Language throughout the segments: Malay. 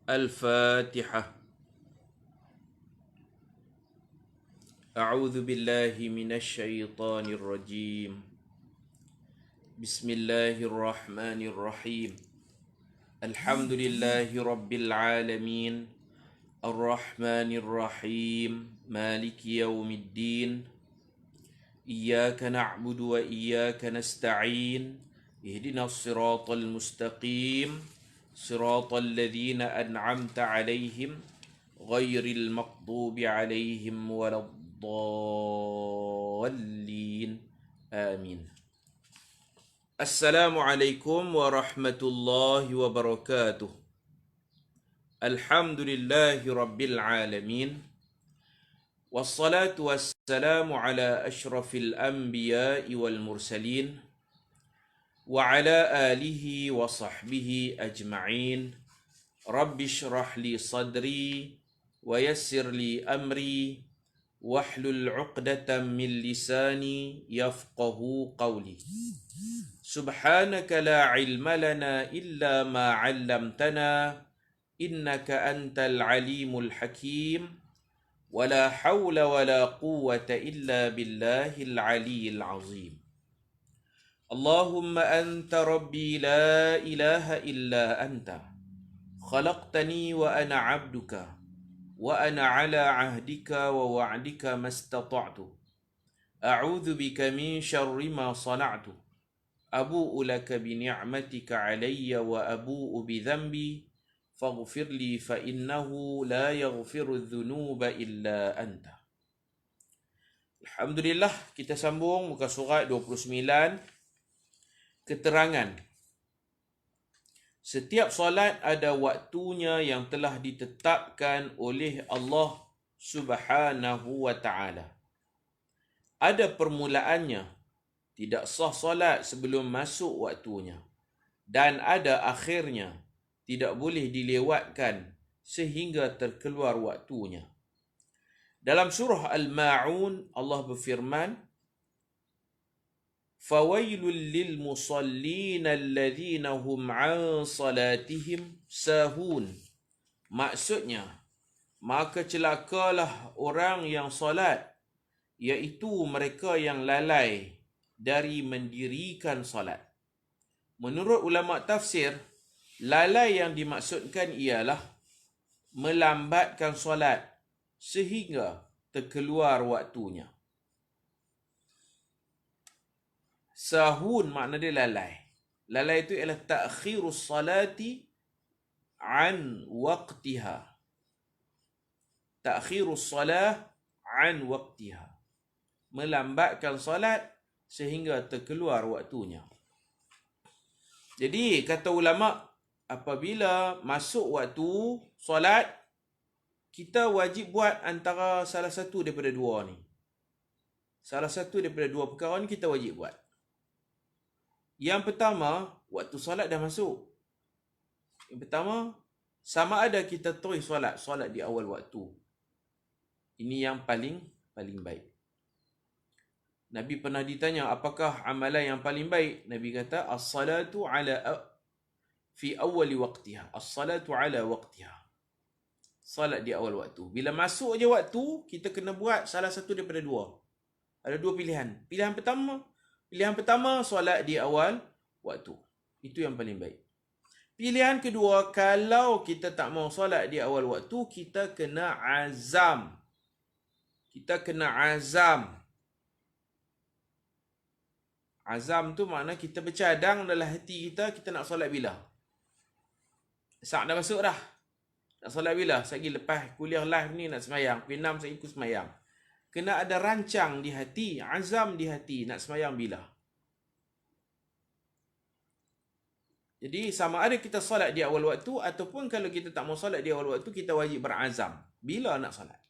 الفاتحة. أعوذ بالله من الشيطان الرجيم. بسم الله الرحمن الرحيم. الحمد لله رب العالمين الرحمن الرحيم مالك يوم الدين. إياك نعبد وإياك نستعين. اهدنا الصراط المستقيم صراط الذين أنعمت عليهم غير المغضوب عليهم ولا الضالين آمين. السلام عليكم ورحمة الله وبركاته. الحمد لله رب العالمين والصلاة والسلام على أشرف الأنبياء والمرسلين وعلى آله وصحبه أجمعين. رب اشرح لي صدري ويسر لي أمري واحلل عقدة من لساني يفقه قولي. سبحانك لا علم لنا إلا ما علمتنا إنك أنت العليم الحكيم. ولا حول ولا قوة إلا بالله العلي العظيم. اللهم أنت ربي لا إله إلا أنت خلقتني وأنا عبدك وأنا على عهدك ووعدك ما استطعت. أعوذ بك من شر ما صنعت. أبوء لك بنعمتك علي وأبوء بذنبي فاغفر لي فإنه لا يغفر الذنوب إلا أنت. Alhamdulillah, kita sambung muka surat 29. Keterangan. Setiap solat ada waktunya yang telah ditetapkan oleh Allah Subhanahu wa ta'ala. Ada permulaannya, tidak sah solat sebelum masuk waktunya. Dan ada akhirnya, tidak boleh dilewatkan sehingga terkeluar waktunya. Dalam surah Al-Ma'un, Allah berfirman, فَوَيْلٌ لِلْمُصَلِّينَ الَّذِينَ هُمْ عَنْ صَلَاتِهِمْ سَاهُونَ. Maksudnya, maka celakalah orang yang salat, iaitu mereka yang lalai dari mendirikan salat. Menurut ulama tafsir, lalai yang dimaksudkan ialah melambatkan salat sehingga terkeluar waktunya. Sahun makna dia lalai. Lalai itu ialah ta'khirus salati an waqtiha. Ta'khirus salah an waqtiha. Melambatkan salat sehingga terkeluar waktunya. Jadi kata ulama, apabila masuk waktu solat, kita wajib buat antara salah satu daripada dua ni. Salah satu daripada dua perkara ni kita wajib buat. Yang pertama, waktu solat dah masuk. Yang pertama, sama ada kita terus solat di awal waktu. Ini yang paling baik. Nabi pernah ditanya, apakah amalan yang paling baik? Nabi kata, as-salatu ala fi awali waqtiha. As-salatu ala waqtiha. Salat di awal waktu. Bila masuk je waktu, kita kena buat salah satu daripada dua. Ada dua pilihan. Pilihan pertama, solat di awal waktu. Itu yang paling baik. Pilihan kedua, kalau kita tak mau solat di awal waktu, kita kena azam. Azam tu makna kita bercadang dalam hati kita nak solat bila. Saat dah masuk dah. Nak solat bila? Sagi lepas kuliah live ni nak semayang. Pukul 6 saya ikut semayang. Kena ada rancang di hati, azam di hati nak semayang bila. Jadi sama ada kita solat di awal waktu ataupun kalau kita tak mau solat di awal waktu, kita wajib berazam bila nak solat.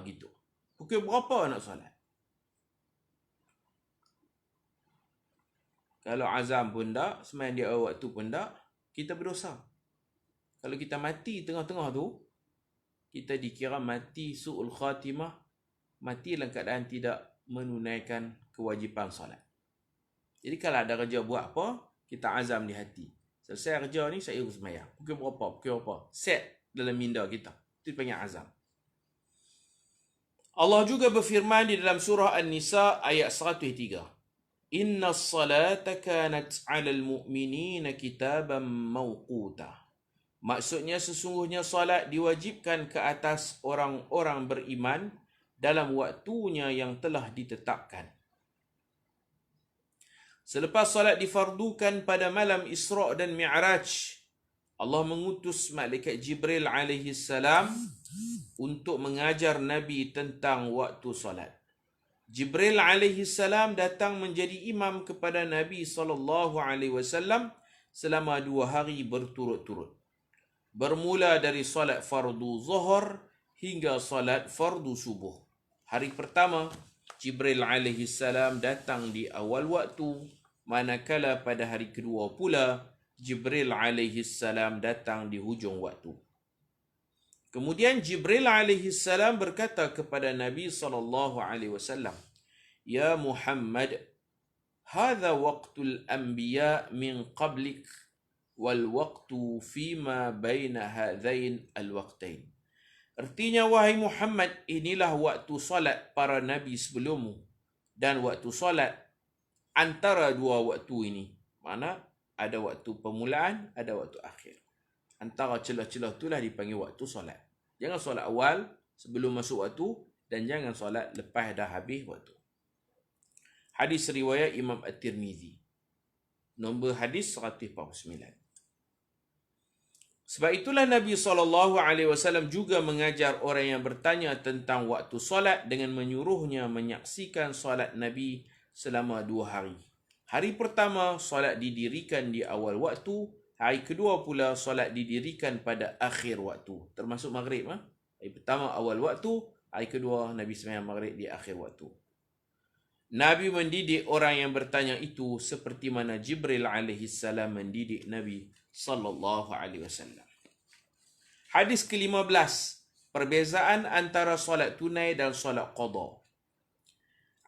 Gitu. Pukul berapa nak solat? Kalau azam pun tak, semayang di awal waktu pun tak, kita berdosa. Kalau kita mati tengah-tengah tu, kita dikira mati su'ul khatimah, mati dalam keadaan tidak menunaikan kewajipan solat. Jadi kalau ada kerja buat apa, kita azam di hati. Selesai kerja ni saya sembahyang. Pukul berapa? Set dalam minda kita. Itu dipanggil azam. Allah juga berfirman di dalam surah An-Nisa ayat 103. Inna as-salata kanat 'alal mu'minina kitaban mawquta. Maksudnya sesungguhnya salat diwajibkan ke atas orang-orang beriman dalam waktunya yang telah ditetapkan. Selepas salat difardukan pada malam Isra' dan Mi'raj, Allah mengutus malaikat Jibril alaihi salam untuk mengajar Nabi tentang waktu salat. Jibril alaihi salam datang menjadi imam kepada Nabi SAW selama 2 hari berturut-turut. Bermula dari salat fardu zuhur hingga salat fardu subuh. Hari pertama, Jibril alaihi salam datang di awal waktu, manakala pada hari kedua pula Jibril alaihi salam datang di hujung waktu. Kemudian Jibril alaihi salam berkata kepada Nabi SAW, "Ya Muhammad, hadha waqtul anbiya min qablik wal waqtu fima baina hadhain al waqtain." Artinya, wahai Muhammad, inilah waktu salat para nabi sebelummu dan waktu salat antara 2 waktu ini. Mana ada waktu permulaan, ada waktu akhir. Antara celah-celah itulah dipanggil waktu solat. Jangan solat awal sebelum masuk waktu dan jangan solat lepas dah habis waktu. Hadis riwayat Imam At-Tirmizi. Nombor hadis 149. Sebab itulah Nabi SAW juga mengajar orang yang bertanya tentang waktu solat dengan menyuruhnya menyaksikan solat Nabi selama 2 hari. Hari pertama, solat didirikan di awal waktu. Hari kedua pula, solat didirikan pada akhir waktu. Termasuk maghrib. Hari pertama, awal waktu. Hari kedua, Nabi sembahyang maghrib di akhir waktu. Nabi mendidik orang yang bertanya itu seperti mana Jibril AS mendidik Nabi SAW. Hadis ke-15. Perbezaan antara solat tunai dan solat qada.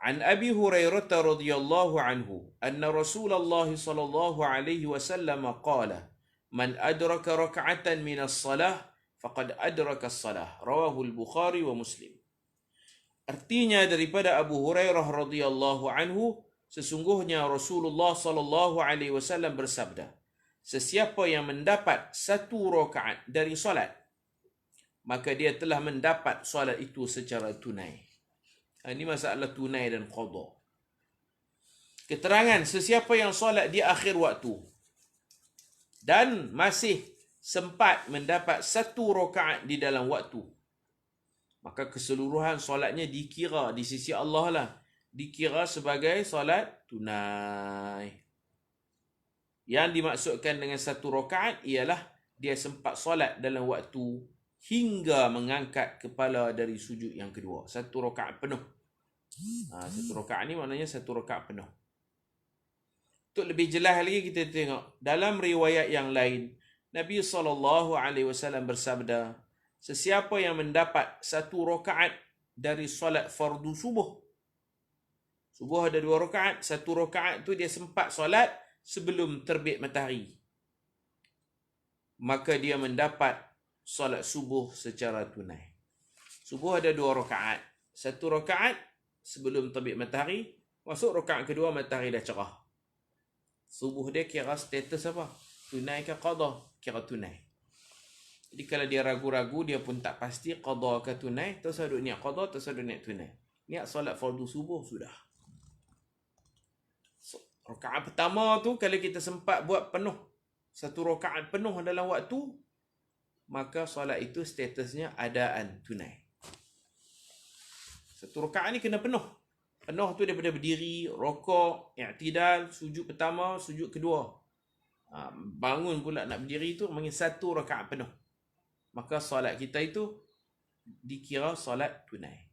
عن أبي هريرة رضي الله عنه أن رسول الله صلى الله عليه وسلم قال من أدرك ركعة من الصلاة فقد أدرك الصلاة رواه البخاري ومسلم. Artinya daripada Abu Hurairah radhiyallahu anhu, sesungguhnya Rasulullah sallallahu alaihi wasallam bersabda, sesiapa yang mendapat 1 rakaat dari solat, maka dia telah mendapat solat itu secara tunai. Ini masalah tunai dan qada. Keterangan, sesiapa yang solat di akhir waktu dan masih sempat mendapat 1 rakaat di dalam waktu, maka keseluruhan solatnya dikira di sisi Allah lah, dikira sebagai solat tunai. Yang dimaksudkan dengan 1 rakaat ialah dia sempat solat dalam waktu hingga mengangkat kepala dari sujud yang kedua. 1 rakaat penuh. 1 rakaat ni maknanya 1 rakaat penuh. Untuk lebih jelas lagi kita tengok dalam riwayat yang lain, Nabi SAW bersabda, sesiapa yang mendapat 1 rakaat dari solat fardu subuh. Subuh ada 2 rakaat, 1 rakaat tu dia sempat solat sebelum terbit matahari, maka dia mendapat solat subuh secara tunai. Subuh ada 2 rakaat. 1 rakaat sebelum terbit matahari, masuk rakaat kedua matahari dah cerah. Subuh dia kira status apa? Tunai ke qada? Kira tunai. Jadi kalau dia ragu-ragu, dia pun tak pasti qada ke tunai, terus ada niat qada, terus ada niat tunai. Niat solat fardu subuh sudah. Rakaat pertama tu kalau kita sempat buat penuh, 1 rakaat penuh dalam waktu, maka solat itu statusnya adaan tunai. 1 rakaat ni kena penuh. Penuh tu daripada berdiri, rokok, i'tidal, sujud pertama, sujud kedua. Bangun pula nak berdiri tu, panggil 1 rakaat penuh. Maka solat kita itu dikira solat tunai.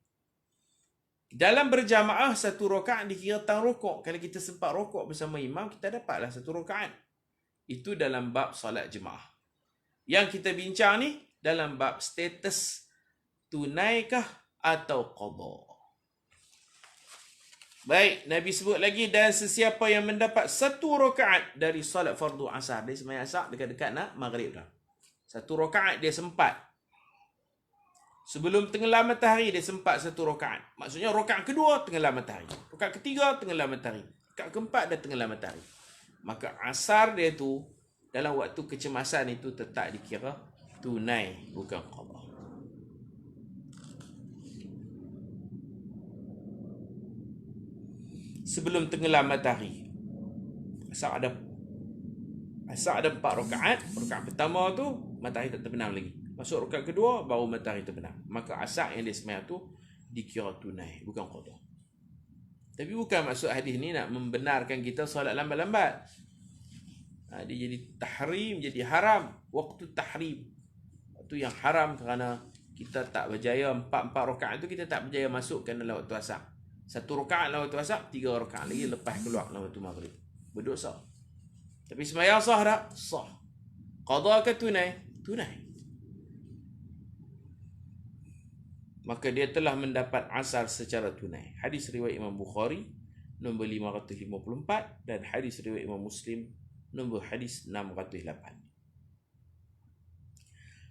Dalam berjamaah 1 rakaat dikira tang rokok. Kalau kita sempat rokok bersama imam, kita dapatlah 1 rakaat. Itu dalam bab solat jemaah. Yang kita bincang ni dalam bab status tunaikah atau qada. Baik, Nabi sebut lagi, dan sesiapa yang mendapat 1 rakaat dari solat fardu asar. Dia sembahyang asar dekat-dekat nak maghrib dah. 1 rakaat dia sempat. Sebelum tenggelam matahari dia sempat 1 rakaat. Maksudnya rakaat kedua tenggelam matahari. Rakaat ketiga tenggelam matahari. Rakaat keempat dah tenggelam matahari. Maka asar dia tu dalam waktu kecemasan itu tetap dikira tunai, bukan qada. Sebelum tenggelam matahari. Asar ada 4 rakaat. Rakaat pertama tu matahari tak terbenam lagi. Masuk rakaat kedua baru matahari terbenam. Maka asar yang dia sembahyang tu dikira tunai, bukan qada. Tapi bukan maksud hadis ni nak membenarkan kita solat lambat-lambat. Dia jadi tahrim, jadi haram. Waktu tahrim. Waktu yang haram kerana kita tak berjaya 4 rakaat tu kita tak berjaya masukkan dalam waktu asar. 1 rakaat dalam waktu asar, 3 rakaat lagi lepas keluar dalam waktu maghrib. Berdosa. Tapi sembahyang sah tak? Sah. Qada ke tunai? Tunai. Maka dia telah mendapat asar secara tunai. Hadis riwayat Imam Bukhari nombor 554 dan hadis riwayat Imam Muslim nombor hadis 608.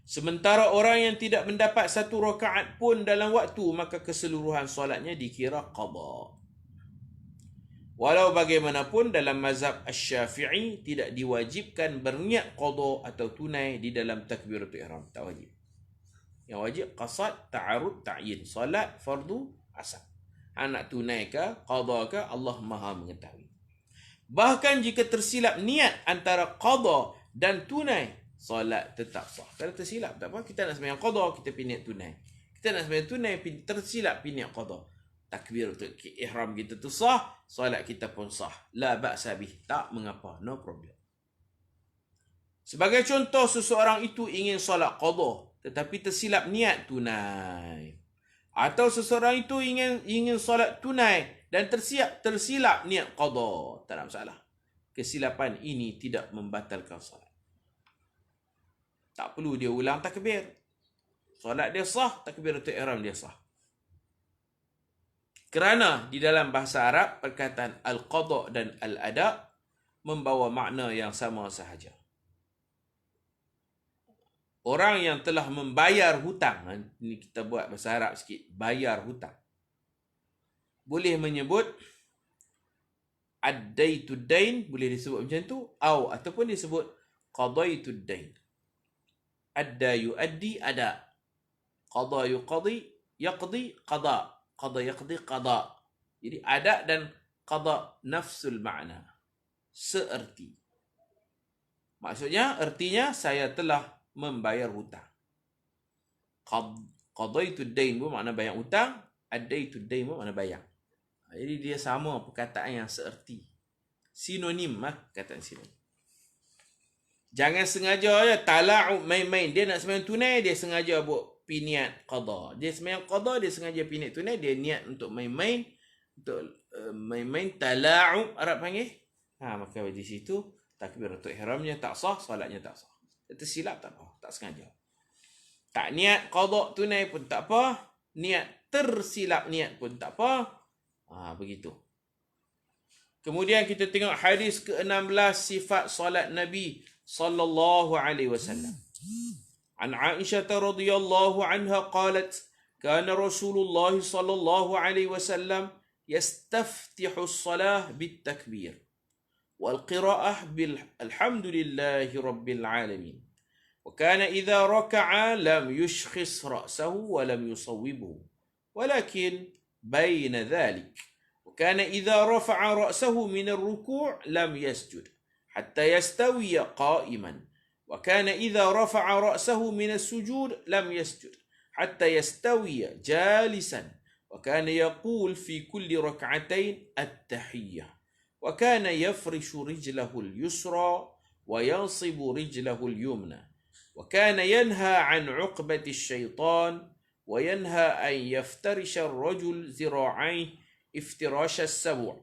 Sementara orang yang tidak mendapat 1 rakaat pun dalam waktu, maka keseluruhan solatnya dikira qada. Walau bagaimanapun dalam mazhab Asy-Syafi'i tidak diwajibkan berniat qada atau tunai di dalam takbiratul ihram, tak wajib. Yang wajib qasad, ta'arud, ta'yin. Solat fardu asar. Nak tunai ke, qada ke, Allah Maha mengetahui. Bahkan jika tersilap niat antara qada dan tunai, solat tetap sah. Kalau tersilap tak apa, kita nak sembahyang qada, kita niat tunai. Kita nak sembahyang tunai, tersilap niat qada. Takbiratul ihram kita tu sah, solat kita pun sah. La ba'sa bih, tak mengapa, no problem. Sebagai contoh, seseorang itu ingin solat qada tetapi tersilap niat tunai. Atau seseorang itu ingin solat tunai dan tersilap niat qada. Tak ada masalah. Kesilapan ini tidak membatalkan solat. Tak perlu dia ulang takbir. Solat dia sah, takbiratul ihram dia sah. Kerana di dalam bahasa Arab perkataan al-qada dan al-ada membawa makna yang sama sahaja. Orang yang telah membayar hutang, ini kita buat bahasa Arab sikit, bayar hutang, boleh menyebut addaitud dain, boleh disebut macam tu, ataupun disebut qadaitud dain. Adda yuaddi ada, qada yuqadi yaqdi qada, qada yaqdi qada. Jadi ada dan qada nafsul makna, seerti. Maksudnya, artinya saya telah membayar hutang. Qadaitud dain pun makna bayar hutang, addaitud dain pun makna bayar. Jadi dia sama perkataan yang seerti. Sinonim perkataan sinonim. Jangan sengaja je tala'ub main-main. Dia nak sembahyang tunai, dia sengaja buat piniat qada. Dia sembahyang qada, dia sengaja piniat tunai, dia niat untuk main-main, untuk main-main tala'ub Arab panggil. Maka di situ takbiratul ihramnya tak sah, solatnya tak sah. Tersilap tak apa, tak sengaja. Tak niat qada tunai pun tak apa, niat tersilap niat pun tak apa. Begitu. Kemudian kita tengok hadis ke-16 sifat solat Nabi sallallahu alaihi wasallam. An Aisyah radhiyallahu anha qalat, kana Rasulullah sallallahu alaihi wasallam yastaftihu as-salah bit-takbir والقراءة بالحمد لله رب العالمين وكان إذا ركع لم يشخص رأسه ولم يصوبه ولكن بين ذلك وكان إذا رفع رأسه من الركوع لم يسجد حتى يستوي قائما وكان إذا رفع رأسه من السجود لم يسجد حتى يستوي جالسا وكان يقول في كل ركعتين التحية وكان يفرش رجله اليسرى وينصب رجله اليمنى وكان ينهى عن عقبة الشيطان وينهى أن يفترش الرجل ذراعيه افتراش السبع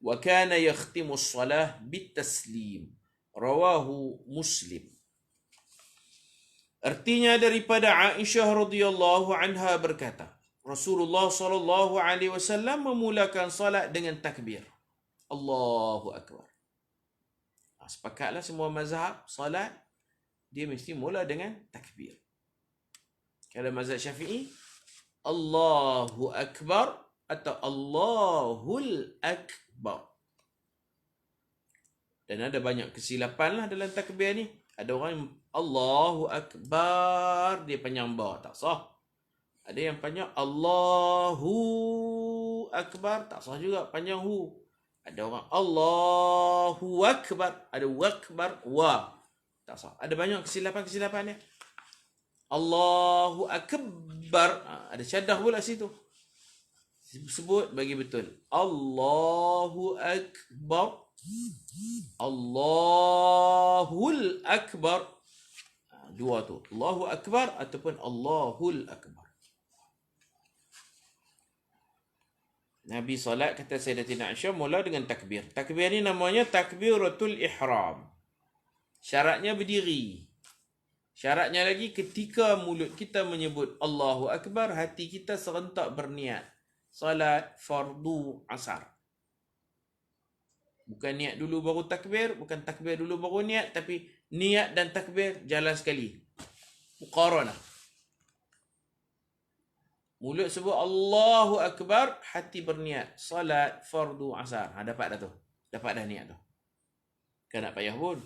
وكان يختم الصلاة بالتسليم رواه مسلم. Artinya daripada Aisyah radhiyallahu anha berkata, Rasulullah SAW memulakan salat dengan takbir. Allahu Akbar. Sepakatlah semua mazhab salat dia mesti mula dengan takbir. Kalau mazhab Syafi'i, Allahu Akbar atau Allahul Akbar. Dan ada banyak kesilapan lah dalam takbir ni. Ada orang yang Allahu Akbar, dia panjang ba, tak sah. Ada yang panjang Allahu Akbar, tak sah juga, panjang hu. Ada orang Allahu Akbar, ada wakbar, wa, tak sah. Ada banyak kesilapan-kesilapan dia. Allahu Akbar, ada syadah pula situ. Sebut bagi betul. Allahu Akbar, Allahul Akbar. Dua tu. Allahu Akbar ataupun Allahul Akbar. Nabi solat kata Sayyidatina Aisyah mula dengan takbir. Takbir ni namanya takbiratul ihram. Syaratnya berdiri. Syaratnya lagi ketika mulut kita menyebut Allahu Akbar, hati kita serentak berniat. Salat fardu asar. Bukan niat dulu baru takbir, bukan takbir dulu baru niat, tapi niat dan takbir jalan sekali. Muqaranah. Mulut sebut Allahu Akbar, hati berniat. Salat fardu asar. Dapat dah tu. Dapat dah niat tu. Kan nak payah pun.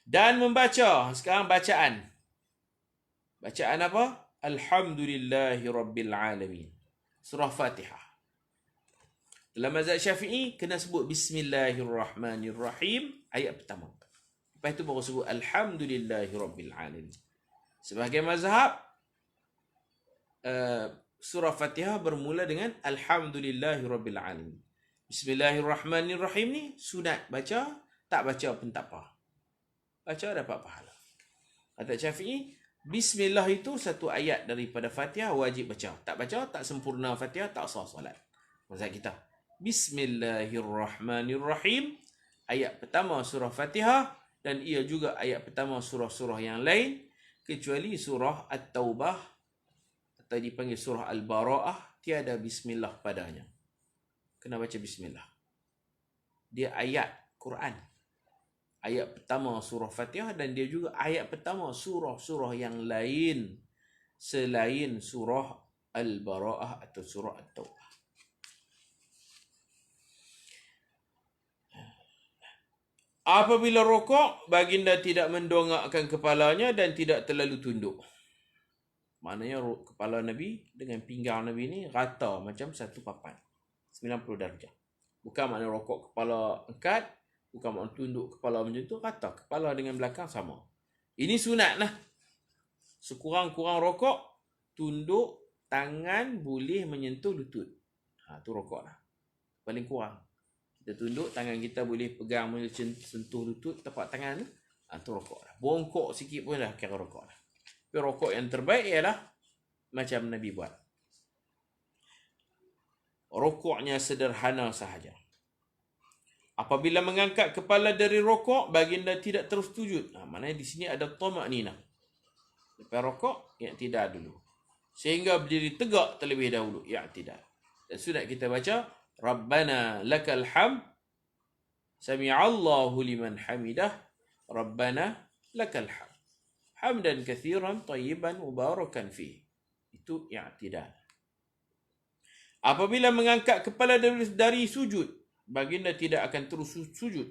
Dan membaca. Sekarang bacaan. Bacaan apa? Alhamdulillahi Rabbil Alamin. Surah Fatihah. Dalam mazhab Syafi'i, kena sebut Bismillahirrahmanirrahim. Ayat pertama. Lepas itu baru sebut Alhamdulillahi Rabbil Alamin. Sebagai mazhab, surah Fatihah bermula dengan Alhamdulillahi Rabbil Alamin. Bismillahirrahmanirrahim ni sunat baca, tak baca pun tak apa. Baca dapat pahala. Kata Syafi'i, Bismillah itu satu ayat daripada Fatihah wajib baca. Tak baca, tak sempurna Fatihah, tak sah solat. Mazhab kita. Bismillahirrahmanirrahim. Ayat pertama surah Fatihah dan ia juga ayat pertama surah-surah yang lain kecuali surah At-Taubah atau dipanggil surah Al-Bara'ah, tiada bismillah padanya. Kena baca bismillah. Dia ayat Quran. Ayat pertama surah Fatihah dan dia juga ayat pertama surah-surah yang lain selain surah Al-Bara'ah atau surah At-Taubah. Apabila rokok, baginda tidak mendongakkan kepalanya dan tidak terlalu tunduk. Maknanya kepala Nabi dengan pinggang Nabi ni rata macam satu papan. 90 darjah. Bukan makna rokok kepala angkat, bukan makna tunduk kepala macam tu, rata. Kepala dengan belakang sama. Ini sunat lah. Sekurang-kurang rokok, tunduk, tangan boleh menyentuh lutut. Tu rokok lah. Paling kurang. Kita tunduk, tangan kita boleh pegang, sentuh lutut, tapak tangan tu. Tu rokok lah. Bongkok sikit pun dah kira rokok lah. Tapi rokok yang terbaik ialah macam Nabi buat. Rokoknya sederhana sahaja. Apabila mengangkat kepala dari rokok, baginda tidak terus sujud. Maknanya di sini ada tama'ninah. Lepas rokok, i'tidal dulu. Sehingga berdiri tegak terlebih dahulu. I'tidal. Dan sudah kita baca, Rabbana lakal hamd, sami'allahu liman hamidah, Rabbana lakal hamd. Hamdan kathiran tayyiban mubarakan fih. Itu i'tidal. Apabila mengangkat kepala dari sujud, baginda tidak akan terus sujud.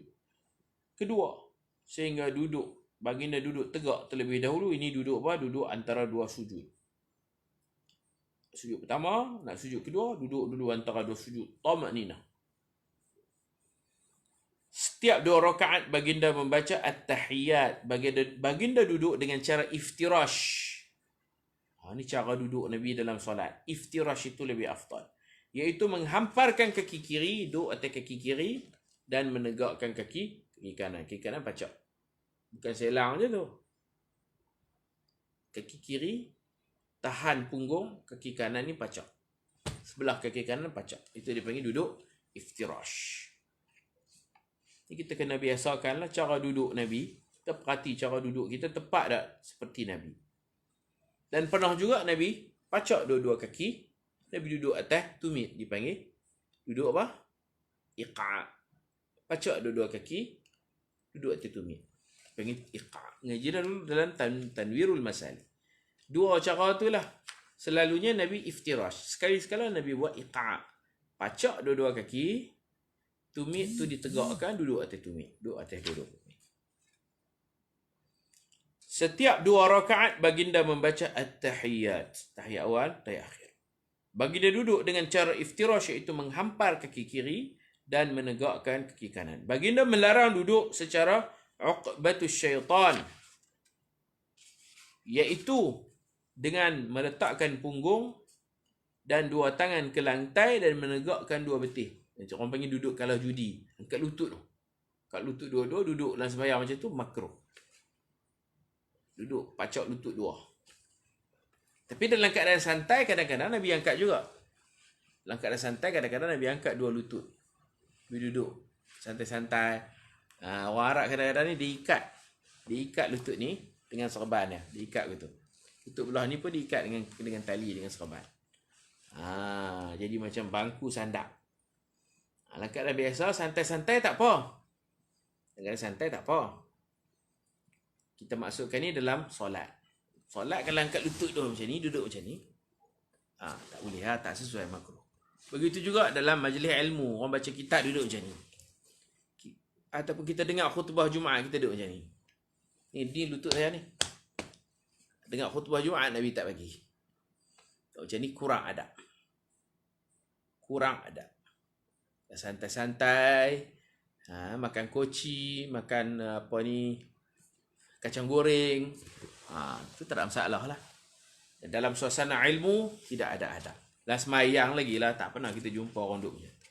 Kedua, sehingga duduk. Baginda duduk tegak terlebih dahulu. Ini duduk apa? Duduk antara dua sujud. Sujud pertama, nak sujud kedua, duduk dulu antara dua sujud. Tama'ninah. Setiap 2 rakaat baginda membaca at-tahiyat. Baginda duduk dengan cara iftirash. Ini cara duduk Nabi dalam solat. Iftirash itu lebih afdal. Iaitu menghamparkan kaki kiri, duduk atas kaki kiri dan menegakkan kaki kanan. Kaki kanan pacak. Bukan selang je tu. Kaki kiri tahan punggung, kaki kanan ni pacak. Sebelah kaki kanan pacak. Itu dipanggil duduk iftirash. Ini kita kena biasakanlah cara duduk Nabi. Kita perhati cara duduk kita tepat tak seperti Nabi. Dan pernah juga Nabi pacak dua-dua kaki, Nabi duduk atas tumit, dipanggil duduk apa? Iqa'. Pacak dua-dua kaki, duduk atas tumit, dipanggil iqa'. Ngaji dulu dalam Tanwirul Masal. Dua cara tu lah. Selalunya Nabi iftirash. Sekali-sekala Nabi buat iqa'. Pacak dua-dua kaki, tumit tu ditegakkan, duduk atas tumit. Duduk atas duduk. Setiap 2 rakaat baginda membaca at-tahiyyat. Tahiyat awal, tahiyat akhir. Baginda duduk dengan cara iftirash, iaitu menghampar kaki kiri dan menegakkan kaki kanan. Baginda melarang duduk secara uqbatus syaitan, iaitu dengan meletakkan punggung dan 2 tangan ke lantai dan menegakkan 2 betih. Orang panggil duduk kalau judi. Angkat lutut tu. Angkat lutut dua-dua, duduk dalam sembahyang macam tu, makruh. Duduk pacak lutut 2. Tapi dalam keadaan santai, kadang-kadang Nabi angkat juga. Dalam keadaan santai, kadang-kadang Nabi angkat 2 lutut. Nabi duduk santai-santai. Orang Arab kadang-kadang ni diikat lutut ni dengan serban dia. Diikat gitu. Lutut belah ni pun diikat dengan tali, dengan serban. Jadi macam bangku sandak. Dalam keadaan biasa, santai-santai tak apa. Dalam keadaan santai tak apa. Kita maksudkan ni dalam solat. Solat kalau angkat lutut tu macam ni, duduk macam ni, tak boleh lah, tak sesuai makruh. Begitu juga dalam majlis ilmu, orang baca kitab duduk macam ni. Ataupun kita dengar khutbah Jumaat, kita duduk macam ni. Ni lutut saya ni. Dengar khutbah Jumaat, Nabi tak bagi. Macam ni kurang adab. Kurang adab. Santai-santai, makan koci, makan kacang goreng, itu tak ada masalah lah. Dalam suasana ilmu tidak ada adab. Lah semayang lagi lah, tak pernah kita jumpa orang duduk macam tu.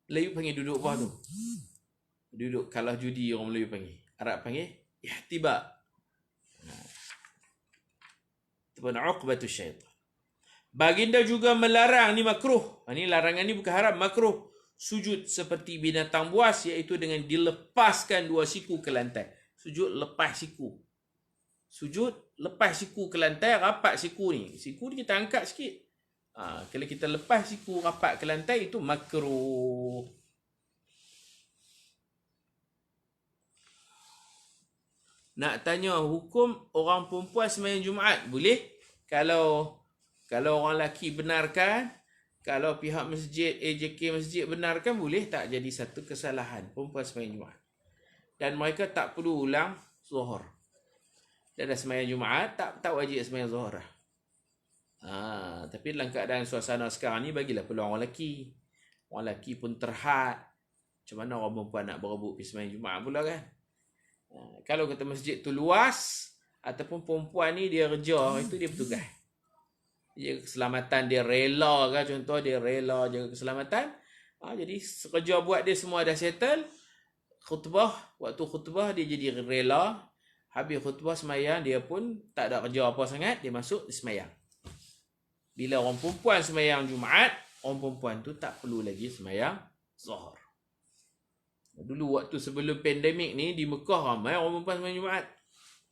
Melayu panggil duduk apa tu? Duduk kalah judi, orang Melayu panggil. Arab panggil ihtiba. Itu pun uqbatus syaitan. Baginda juga melarang, ni makruh. Ni larangan ni bukan haram, makruh. Sujud seperti binatang buas, iaitu dengan dilepaskan 2 siku ke lantai. Sujud lepas siku. Sujud lepas siku ke lantai, rapat siku ni. Siku ni kita angkat sikit. Kalau kita lepas siku rapat ke lantai, itu makruh. Nak tanya hukum orang perempuan sembahyang Jumaat, boleh? Kalau orang lelaki benarkan, kalau pihak masjid, AJK masjid benarkan, boleh tak jadi satu kesalahan perempuan sembahyang Jumaat. Dan mereka tak perlu ulang zuhur. Dan dah sembahyang Jumaat, tak wajib sembahyang zuhur lah. Tapi dalam keadaan suasana sekarang ni, bagilah peluang orang lelaki. Orang lelaki pun terhad. Macam mana orang perempuan nak berebut pergi sembahyang Jumaat pula kan? Kalau kata masjid tu luas, ataupun perempuan ni dia kerja, itu dia bertugas. Jaga keselamatan, dia rela kan, contoh dia rela jaga keselamatan. Jadi kerja buat dia semua dah settle. Waktu khutbah dia jadi rela. Habis khutbah semayang, dia pun tak ada kerja apa sangat, dia masuk semayang. Bila orang perempuan semayang Jumaat, orang perempuan tu tak perlu lagi semayang zuhur. Dulu waktu sebelum pandemik ni, di Mekah ramai orang perempuan semayang Jumaat.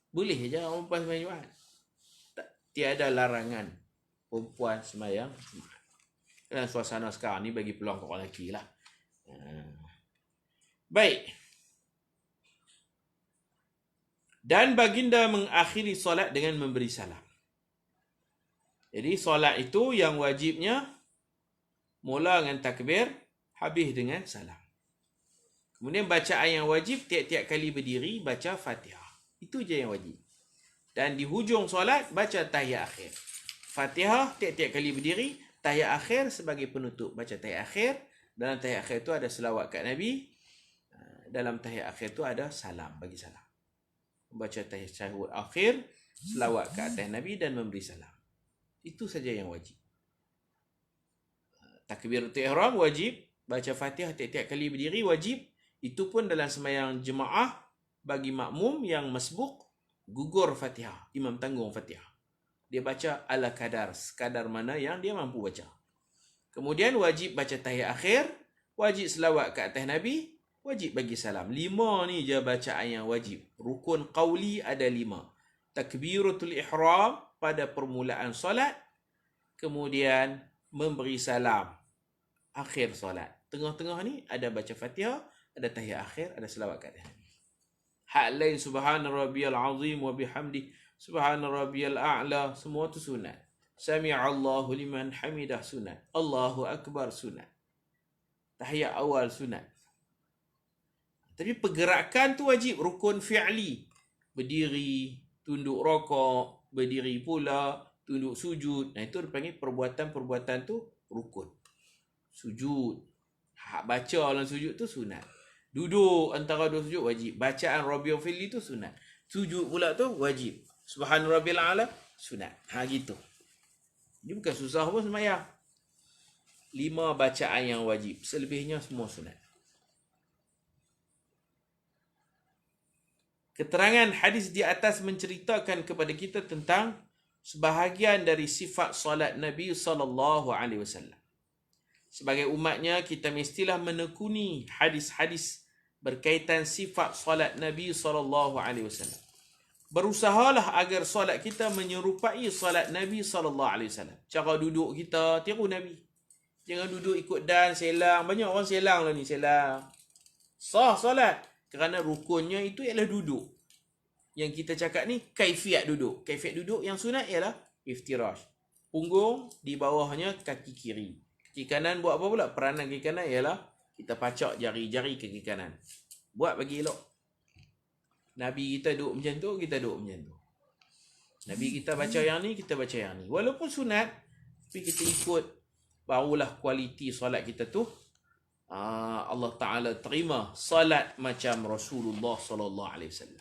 Boleh je orang perempuan semayang Jumaat. Tiada larangan perempuan semayang Jumaat. Dalam suasana sekarang ni bagi peluang ke orang lelaki lah. Baik. Dan baginda mengakhiri solat dengan memberi salam. Jadi solat itu yang wajibnya mula dengan takbir, habis dengan salam. Kemudian bacaan yang wajib, tiap-tiap kali berdiri baca Fatihah. Itu je yang wajib. Dan di hujung solat baca tahiyat akhir. Fatihah tiap-tiap kali berdiri, tahiyat akhir sebagai penutup. Baca tahiyat akhir. Dalam tahiyat akhir tu ada selawat kat Nabi. Dalam tahiyat akhir tu ada salam, bagi salam. Baca tahiyat akhir, selawat ke atas Nabi dan memberi salam. Itu saja yang wajib. Takbiratul ihram wajib, baca Fatihah tiap-tiap kali berdiri wajib. Itu pun dalam sembahyang jemaah bagi makmum yang masbuk, gugur Fatihah, imam tanggung Fatihah. Dia baca ala kadar, sekadar mana yang dia mampu baca. Kemudian wajib baca tahiyat akhir, wajib selawat ke atas Nabi, wajib bagi salam. 5 ni je bacaan yang wajib. Rukun qauli ada 5. takbiratul ihram pada permulaan solat, kemudian memberi salam akhir solat. Tengah-tengah ni ada baca Fatihah, ada tahiyat akhir, ada selawat kat dia. Hak lain subhana rabbiyal azim wa bihamdi, subhana rabbiyal a'la, semua tu sunat. Sami'allahu liman hamidah sunat. Allahu akbar sunat. Tahiyat awal sunat. Tapi pergerakan tu wajib, rukun fi'li. Berdiri, tunduk rokok, berdiri pula, tunduk sujud. Nah itu dipanggil perbuatan-perbuatan tu rukun. Sujud, hak baca dalam sujud tu sunat. Duduk antara dua sujud wajib. Bacaan Rabbil Fili tu sunat. Sujud pula tu wajib. Subhan Rabbil A'la sunat. Gitu. Dia bukan susah pun sembahyang. 5 bacaan yang wajib. Selebihnya semua sunat. Keterangan hadis di atas menceritakan kepada kita tentang sebahagian dari sifat solat Nabi SAW. Sebagai umatnya, kita mestilah menekuni hadis-hadis berkaitan sifat solat Nabi SAW. Berusahalah agar solat kita menyerupai solat Nabi SAW. Cara duduk kita, tiru Nabi. Jangan duduk ikut dan selang. Banyak orang selang lah ni, selang. Sah solat. Kerana rukunnya itu ialah duduk. Yang kita cakap ni, kaifiat duduk. Kaifiat duduk yang sunat ialah iftirash. Punggung, di bawahnya kaki kiri. Kaki kanan buat apa pula? Peranan kaki kanan ialah kita pacak jari-jari kaki kanan. Buat bagi elok. Nabi kita duduk macam tu, kita duduk macam tu. Nabi kita baca yang ni, kita baca yang ni. Walaupun sunat, tapi kita ikut, barulah kualiti solat kita tu Allah Ta'ala terima salat macam Rasulullah SAW.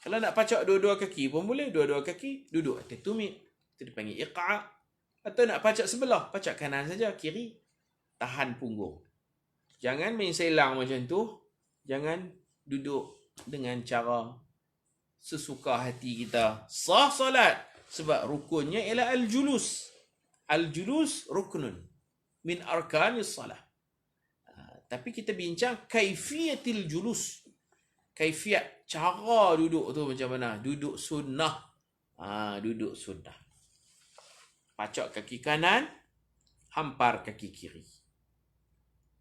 Kalau nak pacak dua-dua kaki pun boleh. Dua-dua kaki duduk atas tumit. Itu dipanggil iqa'. Atau nak pacak sebelah, pacak kanan saja, kiri tahan punggung. Jangan main selang macam tu. Jangan duduk dengan cara sesuka hati kita. Sah salat. Sebab rukunnya ialah al-julus. Al-julus ruknun min arkanis salah. Tapi kita bincang kaifiatil julus. Kaifiat cara duduk tu macam mana? Duduk sunnah. Duduk sunnah. Pacak kaki kanan, hampar kaki kiri.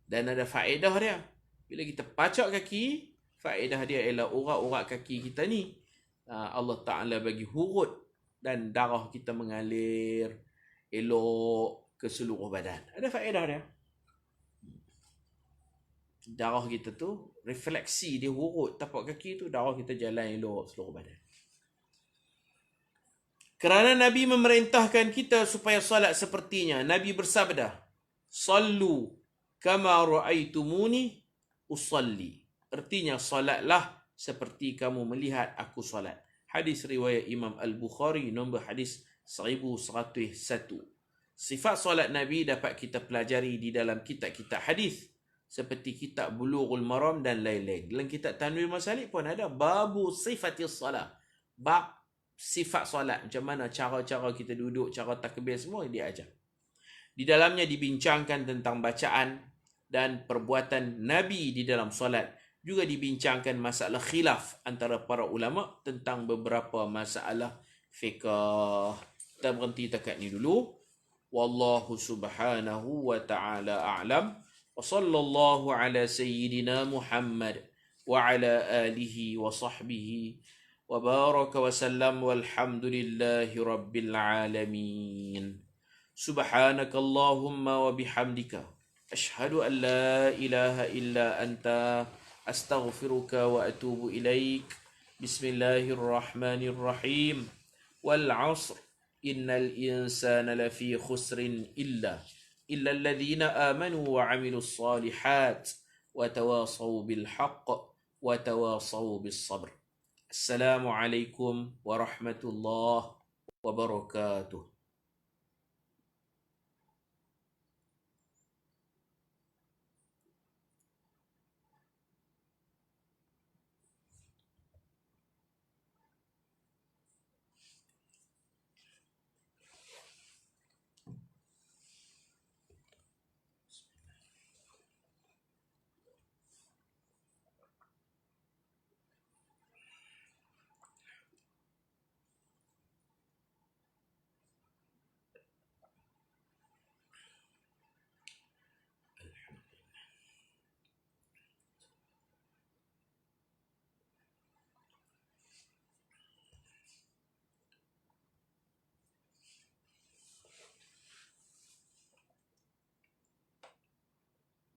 Dan ada faedah dia. Bila kita pacak kaki, faedah dia ialah urat-urat kaki kita ni, Allah Ta'ala bagi hurut dan darah kita mengalir elok ke seluruh badan. Ada faedah dia. Darah kita tu refleksi, dia hurut tapak kaki tu, darah kita jalan elok seluruh badan. Kerana Nabi memerintahkan kita supaya salat sepertinya. Nabi bersabda, "Sallu kama ra'aitumuni usalli." Artinya salatlah seperti kamu melihat aku salat. Hadis riwayat Imam Al-Bukhari, nombor hadis 1101. Sifat salat Nabi dapat kita pelajari di dalam kitab-kitab hadis seperti kitab Bulughul Maram dan lain-lain. Dalam kitab Tanwir Masalik pun ada babu sifatis salat. Bab sifat salat, macam mana cara-cara kita duduk, cara takbir, semua dia ajar. Di dalamnya dibincangkan tentang bacaan dan perbuatan Nabi di dalam solat. Juga dibincangkan masalah khilaf antara para ulama tentang beberapa masalah fiqh. Kita berhenti dekat ni dulu. Wallahu subhanahu wa ta'ala a'lam. Wa sallallahu ala sayyidina Muhammad wa ala alihi wa sahbihi wa baraka wa sallam walhamdulillahi rabbil alamin. Subhanakallahumma wa bihamdika ashhadu an la ilaha illa anta astaghfiruka wa atubu ilaik. Bismillahirrahmanirrahim. Wal 'asr innal insana lafi khusrin illa alladhina amanu wa 'amilus salihat wa tawasaw bil haqq wa tawasaw bis sabr. Assalamualaikum warahmatullahi wabarakatuh.